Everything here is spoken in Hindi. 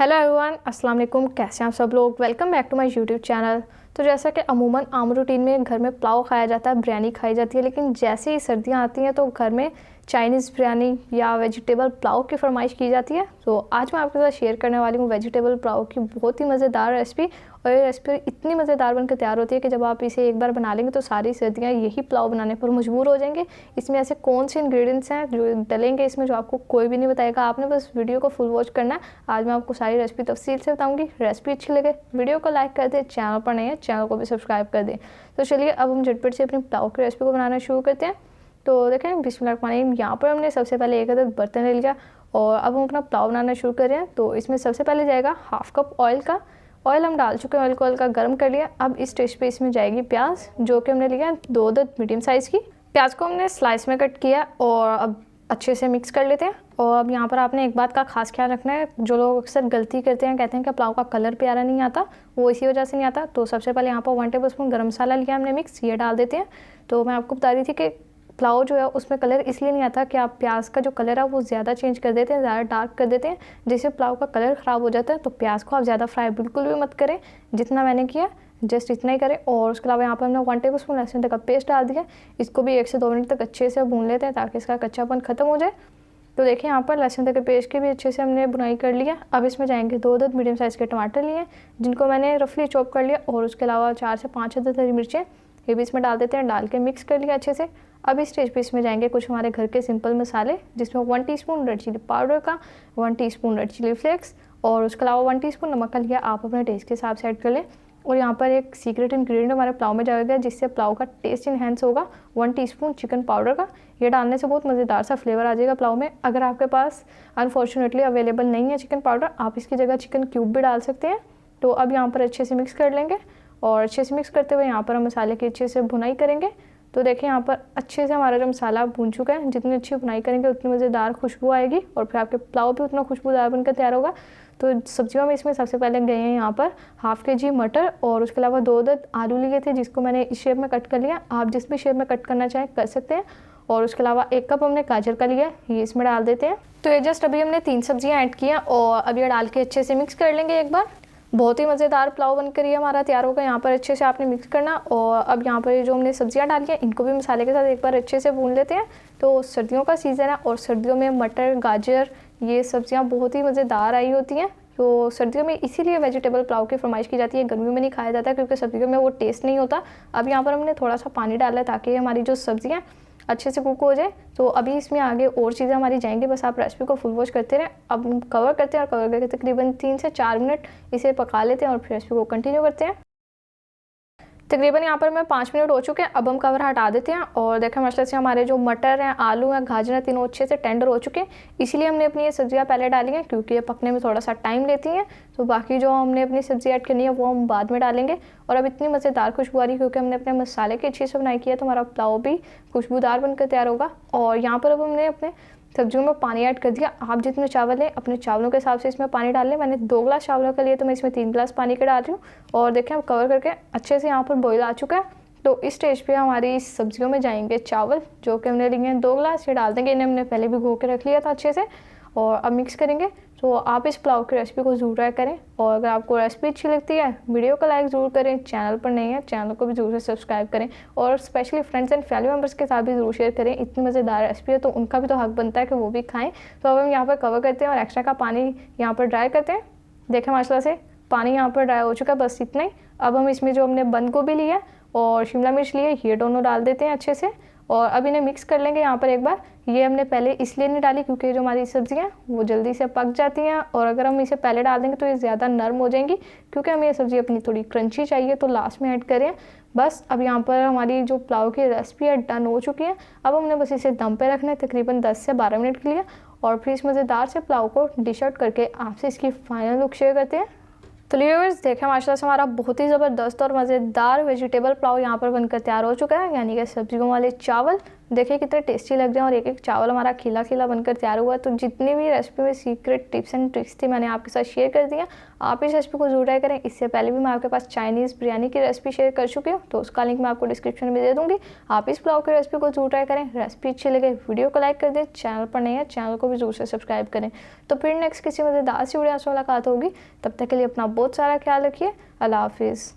हेलो एवरीवन, अस्सलाम वालेकुम। कैसे हैं आप सब लोग। Welcome back to my YouTube channel. तो जैसा कि अमूमन आम रूटीन में घर में पुलाव खाया जाता है, बिरयानी खाई जाती है, लेकिन जैसे ही सर्दियां आती हैं तो घर में चाइनीज़ बिरयानी या वेजिटेबल पुलाव की फरमाइश की जाती है। तो आज मैं आपके साथ शेयर करने वाली हूँ वेजिटेबल पुलाव की बहुत ही मज़ेदार रेसिपी। और ये रेसिपी इतनी मज़ेदार बनकर तैयार होती है कि जब आप इसे एक बार बना लेंगे तो सारी सर्दियाँ यही पुलाव बनाने पर मजबूर हो जाएंगे। इसमें ऐसे कौन से इंग्रेडिएंट्स हैं जो डलेंगे इसमें जो आपको कोई भी नहीं बताएगा, आपने बस वीडियो को फुल वॉच करना है। आज मैं आपको सारी रेसिपी तफसील से बताऊंगी। रेसिपी अच्छी लगे वीडियो को लाइक कर दें, चैनल पर नहीं है चैनल को भी सब्सक्राइब कर दें। तो चलिए अब हम झटपट से अपनी पुलाव की रेसिपी को बनाना शुरू करते हैं। तो देखें बिस्मिल्लाह, यहाँ पर हमने सबसे पहले एक अदद बर्तन ले लिया और अब हम अपना पुलाव बनाना शुरू कर रहे हैं। तो इसमें सबसे पहले जाएगा हाफ कप ऑयल का। ऑयल हम डाल चुके हैं, ऑयल को हल्का गर्म कर लिया। अब इस स्टेज पे इसमें जाएगी प्याज, जो कि हमने लिया 2 अदद मीडियम साइज़ की। प्याज को हमने स्लाइस में कट किया और अब अच्छे से मिक्स कर लेते हैं। और अब यहाँ पर आपने एक बात का खास ख्याल रखना है, जो लोग अक्सर गलती करते हैं, कहते हैं कि पुलाव का कलर प्यारा नहीं आता, वो इसी वजह से नहीं आता। तो सबसे पहले यहाँ पर 1 टेबल स्पून गर्म मसाला लिया हमने मिक्स, ये डाल देते हैं। तो मैं आपको बता रही थी कि पुलाव जो है उसमें कलर इसलिए नहीं आता कि आप प्याज का जो कलर है वो ज़्यादा चेंज कर देते हैं, ज़्यादा डार्क कर देते हैं, जिससे पुलाव का कलर ख़राब हो जाता है। तो प्याज को आप ज़्यादा फ्राई बिल्कुल भी मत करें, जितना मैंने किया जस्ट इतना ही करें। और उसके अलावा यहाँ पर हमने 1 टेबल स्पून लहसुन का पेस्ट डाल दिया। इसको भी 1 से 2 मिनट तक अच्छे से भून लेते हैं ताकि इसका कच्चापन ख़त्म हो जाए। तो देखिए यहाँ पर लहसुन के पेस्ट की भी अच्छे से हमने बुनाई कर लिया। अब इसमें जाएंगे 2 अदद मीडियम साइज़ के टमाटर लिए, जिनको मैंने रफली चॉप कर लिया। और उसके अलावा 4 से 5 अदद हरी मिर्चें, ये भी इसमें डाल देते हैं। डाल के मिक्स कर लिया अच्छे से। अब इस स्टेज पे इसमें जाएंगे कुछ हमारे घर के सिंपल मसाले, जिसमें 1 टीस्पून रेड चिली पाउडर का, 1 टीस्पून रेड चिली फ्लेक्स और उसके अलावा 1 टीस्पून नमक का लिया। आप अपने टेस्ट के हिसाब से ऐड कर लें। और यहाँ पर एक सीक्रेट इंग्रेडिएंट हमारे पुलाव में जाएगा जिससे पुलाव का टेस्ट इन्हेंस होगा, 1 टीस्पून चिकन पाउडर का। ये डालने से बहुत मज़ेदार सा फ्लेवर आ जाएगा पुलाव में। अगर आपके पास अनफॉर्चुनेटली अवेलेबल नहीं है चिकन पाउडर, आप इसकी जगह चिकन क्यूब भी डाल सकते हैं। तो अब यहाँ पर अच्छे से मिक्स कर लेंगे और अच्छे से मिक्स करते हुए यहाँ पर हम मसाले की अच्छे से भुनाई करेंगे। तो देखिए यहाँ पर अच्छे से हमारा जो मसाला भून चुका है, जितनी अच्छी भुनाई करेंगे उतनी मज़ेदार खुशबू आएगी और फिर आपके पुलाव भी उतना खुशबूदार बनकर तैयार होगा। तो सब्जियों में इसमें सबसे पहले गए हैं यहाँ पर हाफ़ kg मटर और उसके अलावा 2 अदद आलू लिए थे, जिसको मैंने इस शेप में कट कर लिया। आप जिस भी शेप में कट करना चाहें कर सकते हैं। और उसके अलावा 1 कप हमने गाजर का लिया, ये इसमें डाल देते हैं। तो ये जस्ट अभी हमने 3 सब्जियाँ ऐड किया और अब ये डाल के अच्छे से मिक्स कर लेंगे एक बार। बहुत ही मज़ेदार पुलाव बनकर ये हमारा तैयार होगा। यहाँ पर अच्छे से आपने मिक्स करना। और अब यहाँ पर जो हमने सब्जियाँ डाली हैं इनको भी मसाले के साथ एक बार अच्छे से भून लेते हैं। तो सर्दियों का सीज़न है और सर्दियों में मटर गाजर ये सब्जियाँ बहुत ही मज़ेदार आई होती हैं। तो सर्दियों में इसीलिए वेजिटेबल पुलाव की फरमाइश की जाती है, गर्मियों में नहीं खाया जाता क्योंकि सर्दियों में वो टेस्ट नहीं होता। अब यहाँ पर हमने थोड़ा सा पानी डाला है ताकि हमारी जो सब्जियाँ अच्छे से कुक हो जाए। तो अभी इसमें आगे और चीज़ें हमारी जाएंगी, बस आप रेसिपी को फुल वॉच करते रहें। अब हम कवर करते हैं और कवर करके तकरीबन 3 से 4 मिनट इसे पका लेते हैं और फिर रेसिपी को कंटिन्यू करते हैं। तकरीबन यहाँ पर मैं 5 मिनट हो चुके हैं। अब हम कवर हटा देते हैं और देखें मसले से हमारे जो मटर हैं, आलू हैं, गाजर हैं, तीनों अच्छे से टेंडर हो चुके हैं। इसीलिए हमने अपनी ये सब्जियाँ पहले डाली हैं क्योंकि ये पकने में थोड़ा सा टाइम लेती हैं। तो बाकी जो हमने अपनी सब्जी ऐड करनी है वो हम बाद में डालेंगे। और अब इतनी मज़ेदार खुशबू आ रही है क्योंकि हमने अपने मसाले की अच्छे से बनाई की है, तो हमारा पुलाव भी खुशबूदार बनकर तैयार होगा। और यहाँ पर अब हमने अपने सब्जियों में पानी ऐड कर दिया। आप जितने चावल लें अपने चावलों के हिसाब से इसमें पानी डाल लें। मैंने 2 गिलास चावलों के लिए तो मैं इसमें 3 गिलास पानी के डाल रही हूँ। और देखें अब कवर करके अच्छे से यहाँ पर बॉईल आ चुका है। तो इस स्टेज पे हमारी सब्जियों में जाएंगे चावल, जो कि हमने लिए हैं 2 गिलास, ये डाल देंगे। इन्हें हमने पहले भी भिगो के रख लिया था अच्छे से। और अब मिक्स करेंगे। तो आप इस पुलाव की रेसिपी को ज़रूर ट्राई करें। और अगर आपको रेसिपी अच्छी लगती है वीडियो को लाइक ज़रूर करें, चैनल पर नहीं है चैनल को भी ज़रूर से सब्सक्राइब करें और specially friends and family members के साथ भी ज़रूर शेयर करें। इतनी मज़ेदार रेसिपी है तो उनका भी तो हक बनता है कि वो भी खाएँ। तो अब हम यहाँ पर कवर करते हैं और एक्स्ट्रा का पानी यहाँ पर ड्राई करते हैं। देखें माशाल्लाह से पानी यहाँ पर ड्राई हो चुका है, बस इतना ही। अब हम इसमें जो हमने बंद गोभी लिया और शिमला मिर्च लिए, ये दोनों डाल देते हैं अच्छे से। और अब इन्हें मिक्स कर लेंगे यहाँ पर एक बार। ये हमने पहले इसलिए नहीं डाली क्योंकि जो हमारी सब्जियाँ वो जल्दी से पक जाती हैं और अगर हम इसे पहले डाल देंगे तो ये ज़्यादा नरम हो जाएंगी। क्योंकि हमें ये सब्ज़ी अपनी थोड़ी क्रंची चाहिए तो लास्ट में ऐड करें। बस अब यहाँ पर हमारी जो पुलाव की रेसिपी है डन हो चुकी है। अब हमने बस इसे दम पे रखना है तकरीबन 10 से 12 मिनट के लिए और फिर इस मज़ेदार से पुलाव को डिश आउट करके आपसे इसकी फाइनल लुक शेयर करते हैं। तो व्यूअर्स देखें माशाल्लाह से हमारा बहुत ही ज़बरदस्त और मज़ेदार वेजिटेबल पुलाव यहाँ पर बनकर तैयार हो चुका है। यानी कि सब्जियों वाले चावल देखिए कितने टेस्टी लग रहे हैं और एक एक चावल हमारा खिला खिला बनकर तैयार हुआ है। तो जितनी भी रेसिपी में सीक्रेट टिप्स एंड ट्रिक्स थी मैंने आपके साथ शेयर कर दिया। आप इस रेसिपी को जरूर ट्राई करें। इससे पहले भी मैं आपके पास चाइनीज़ बिरयानी की रेसिपी शेयर कर चुकी हूँ, तो उसका लिंक मैं आपको डिस्क्रिप्शन में दे दूँगी। आप इस पुलाव की रेसिपी को जरूर ट्राई करें। रेसिपी अच्छी लगे वीडियो को लाइक कर दें, चैनल पर नहीं है चैनल को भी जरूर से सब्सक्राइब करें। तो फिर नेक्स्ट किसी मज़ेदार सी वीडियो से मुलाकात होगी, तब तक के लिए अपना बहुत सारा ख्याल रखिए। अल्लाह हाफिज़।